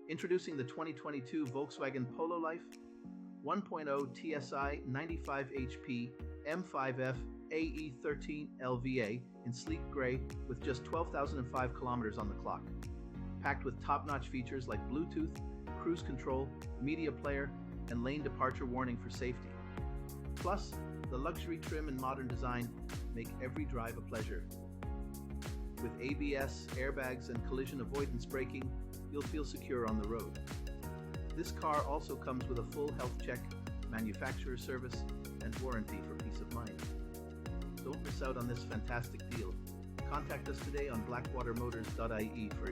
Introducing the 2022 Volkswagen Polo Life 1.0 TSI 95 HP M5F AE13LVA in sleek gray with just 12,005 kilometers on the clock. Packed with top-notch features like Bluetooth, cruise control, media player, and lane departure warning for safety. Plus, the luxury trim and modern design make every drive a pleasure. With ABS, airbags, and collision avoidance braking, you'll feel secure on the road. This car also comes with a full health check, manufacturer service, and warranty for peace of mind. Don't miss out on this fantastic deal. Contact us today on blackwatermotors.ie for